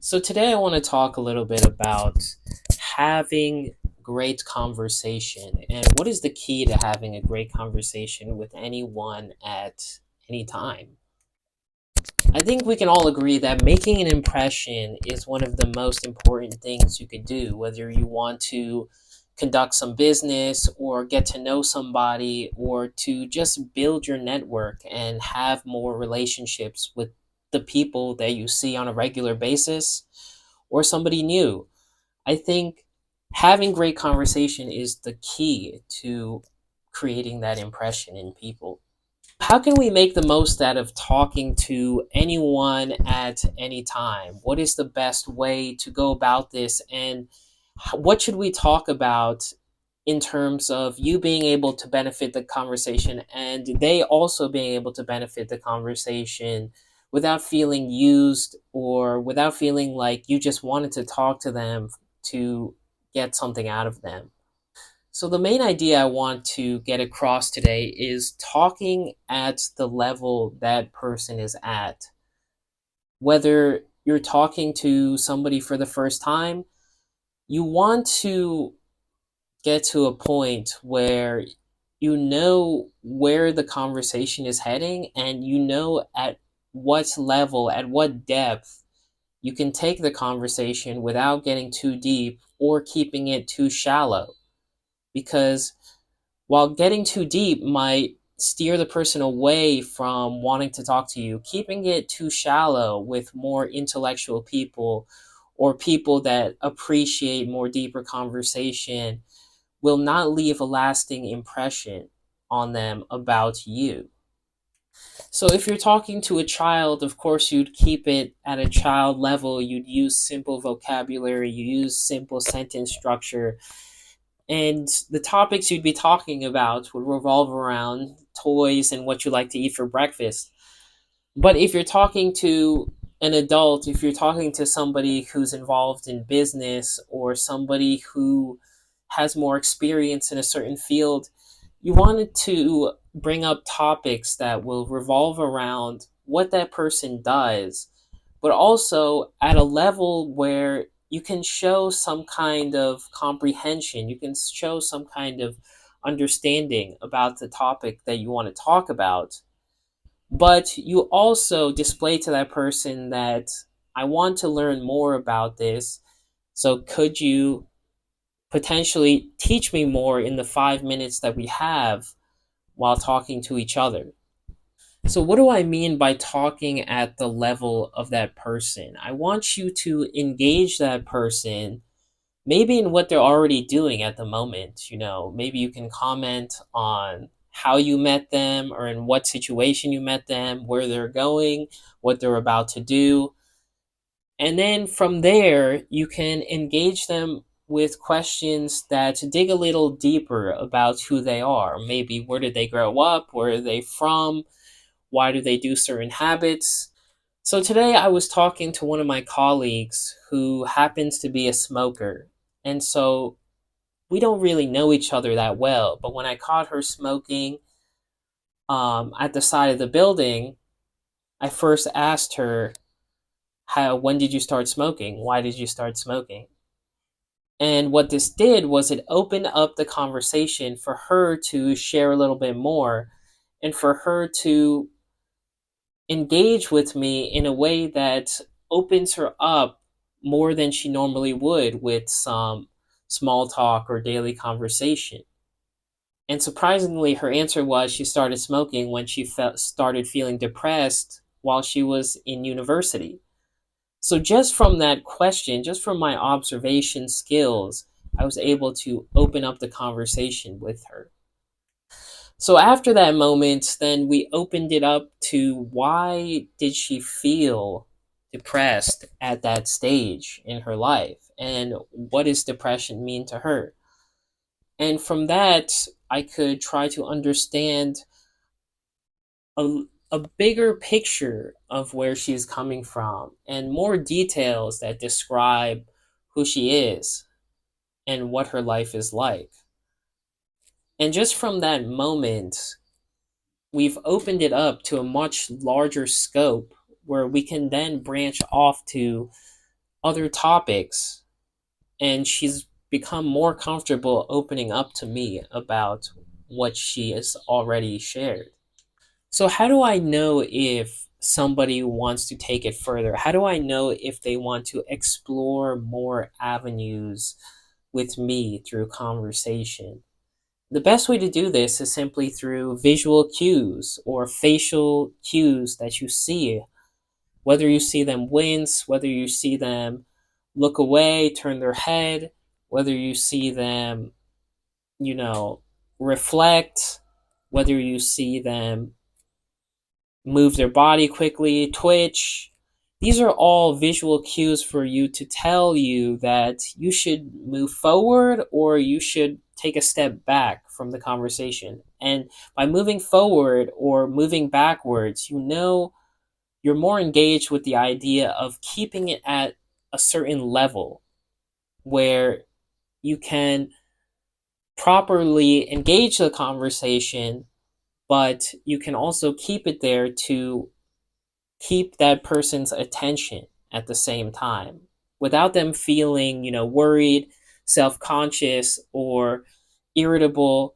So today I want to talk a little bit about having great conversation and what is the key to having a great conversation with anyone at any time. I think we can all agree that making an impression is one of the most important things you could do, whether you want to conduct some business or get to know somebody or to just build your network and have more relationships with the people that you see on a regular basis or somebody new. I think having great conversation is the key to creating that impression in people. How can we make the most out of talking to anyone at any time? What is the best way to go about this? And what should we talk about in terms of you being able to benefit the conversation and they also being able to benefit the conversation without feeling used or without feeling like you just wanted to talk to them to get something out of them? So, the main idea I want to get across today is talking at the level that person is at. Whether you're talking to somebody for the first time, you want to get to a point where you know where the conversation is heading and you know at what level, at what depth you can take the conversation without getting too deep or keeping it too shallow. Because while getting too deep might steer the person away from wanting to talk to you, keeping it too shallow with more intellectual people or people that appreciate more deeper conversation will not leave a lasting impression on them about you. So if you're talking to a child, of course you'd keep it at a child level. You'd use simple vocabulary, you use simple sentence structure, and the topics you'd be talking about would revolve around toys and what you like to eat for breakfast. But if you're talking to an adult, if you're talking to somebody who's involved in business or somebody who has more experience in a certain field, you wanted to bring up topics that will revolve around what that person does, but also at a level where you can show some kind of comprehension, you can show some kind of understanding about the topic that you want to talk about. But you also display to that person that I want to learn more about this. So could you potentially teach me more in the 5 minutes that we have while talking to each other? So, what do I mean by talking at the level of that person? I want you to engage that person maybe in what they're already doing at the moment. Maybe you can comment on how you met them or in what situation you met them, where they're going, what they're about to do. And then from there, you can engage them with questions that dig a little deeper about who they are. Maybe where did they grow up? Where are they from? Why do they do certain habits? So today I was talking to one of my colleagues who happens to be a smoker. And so we don't really know each other that well. But when I caught her smoking at the side of the building, I first asked her, when did you start smoking? Why did you start smoking? And what this did was it opened up the conversation for her to share a little bit more and for her to engage with me in a way that opens her up more than she normally would with some small talk or daily conversation. And surprisingly, her answer was she started smoking when she started feeling depressed while she was in university. So, just from that question, just from my observation skills, I was able to open up the conversation with her. So after that moment, then we opened it up to why did she feel depressed at that stage in her life and what does depression mean to her? And from that, I could try to understand a, a bigger picture of where she's coming from and more details that describe who she is and what her life is like. And just from that moment, we've opened it up to a much larger scope where we can then branch off to other topics, and she's become more comfortable opening up to me about what she has already shared. So, how do I know if somebody wants to take it further? How do I know if they want to explore more avenues with me through conversation? The best way to do this is simply through visual cues or facial cues that you see. Whether you see them wince, whether you see them look away, turn their head, whether you see them, you know, reflect, whether you see them move their body quickly, twitch. These are all visual cues for you to tell you that you should move forward or you should take a step back from the conversation. And by moving forward or moving backwards, you know you're more engaged with the idea of keeping it at a certain level where you can properly engage the conversation, but you can also keep it there to keep that person's attention at the same time without them feeling, worried, self-conscious, or irritable,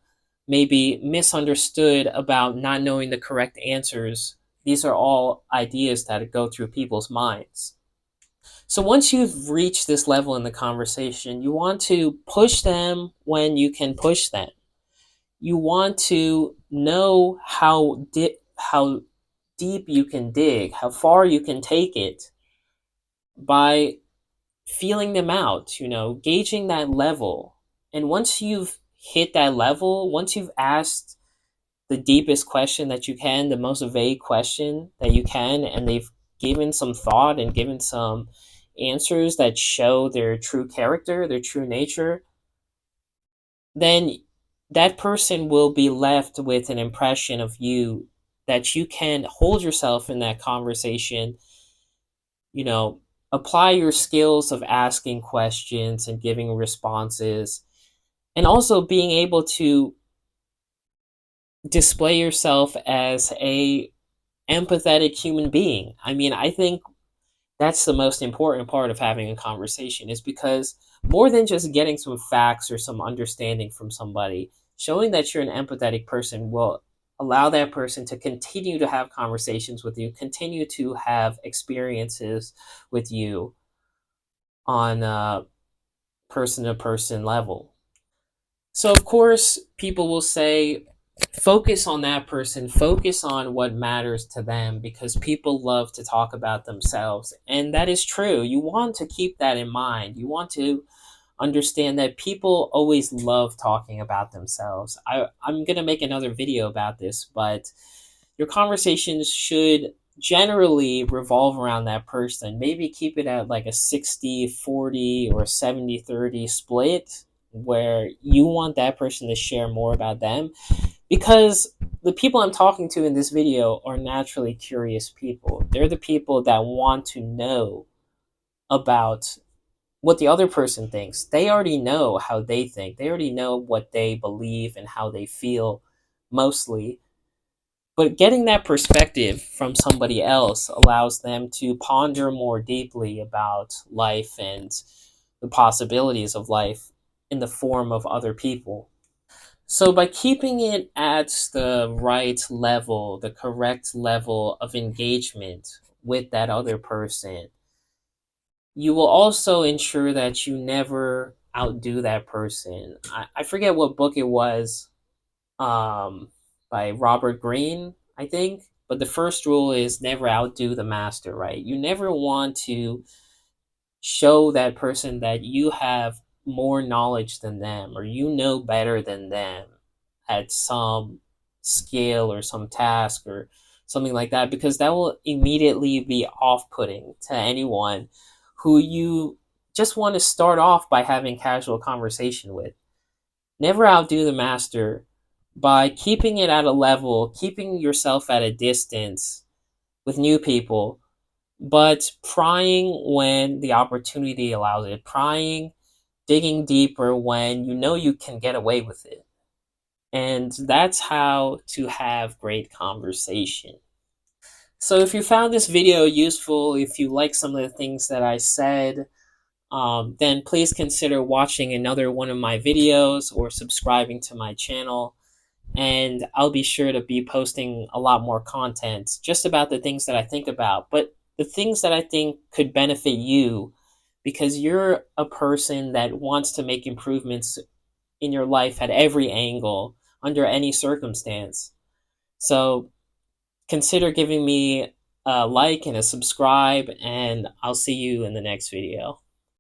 maybe misunderstood about not knowing the correct answers. These are all ideas that go through people's minds. So once you've reached this level in the conversation, you want to push them when you can push them. You want to know how deep you can dig, how far you can take it by feeling them out, gauging that level. And once you've hit that level, once you've asked the deepest question that you can, the most vague question that you can, and they've given some thought and given some answers that show their true character, their true nature, then that person will be left with an impression of you that you can hold yourself in that conversation, you know, apply your skills of asking questions and giving responses, and also being able to display yourself as a empathetic human being. I mean, I think that's the most important part of having a conversation, is because more than just getting some facts or some understanding from somebody, showing that you're an empathetic person will allow that person to continue to have conversations with you, continue to have experiences with you on a person to person level. So, of course, people will say, focus on that person, focus on what matters to them, because people love to talk about themselves. And that is true. You want to keep that in mind. You want to understand that people always love talking about themselves. I'm going to make another video about this, but your conversations should generally revolve around that person. Maybe keep it at like a 60-40 or 70-30 split, where you want that person to share more about them, because the people I'm talking to in this video are naturally curious people. They're the people that want to know about what the other person thinks. They already know how they think, they already know what they believe and how they feel mostly. But getting that perspective from somebody else allows them to ponder more deeply about life and the possibilities of life in the form of other people. So, by keeping it at the right level, the correct level of engagement with that other person, you will also ensure that you never outdo that person. I forget what book it was, um, by Robert Greene, I think. But the first rule is never outdo the master, right? You never want to show that person that you have more knowledge than them or you know better than them at some skill or some task or something like that, because that will immediately be off-putting to anyone who you just want to start off by having casual conversation with. Never outdo the master by keeping it at a level, keeping yourself at a distance with new people, but prying when the opportunity allows it, prying, digging deeper when you know you can get away with it. And that's how to have great conversation. So if you found this video useful, if you like some of the things that I said, then please consider watching another one of my videos or subscribing to my channel. And I'll be sure to be posting a lot more content just about the things that I think about, but the things that I think could benefit you because you're a person that wants to make improvements in your life at every angle, under any circumstance. So consider giving me a like and a subscribe, and I'll see you in the next video.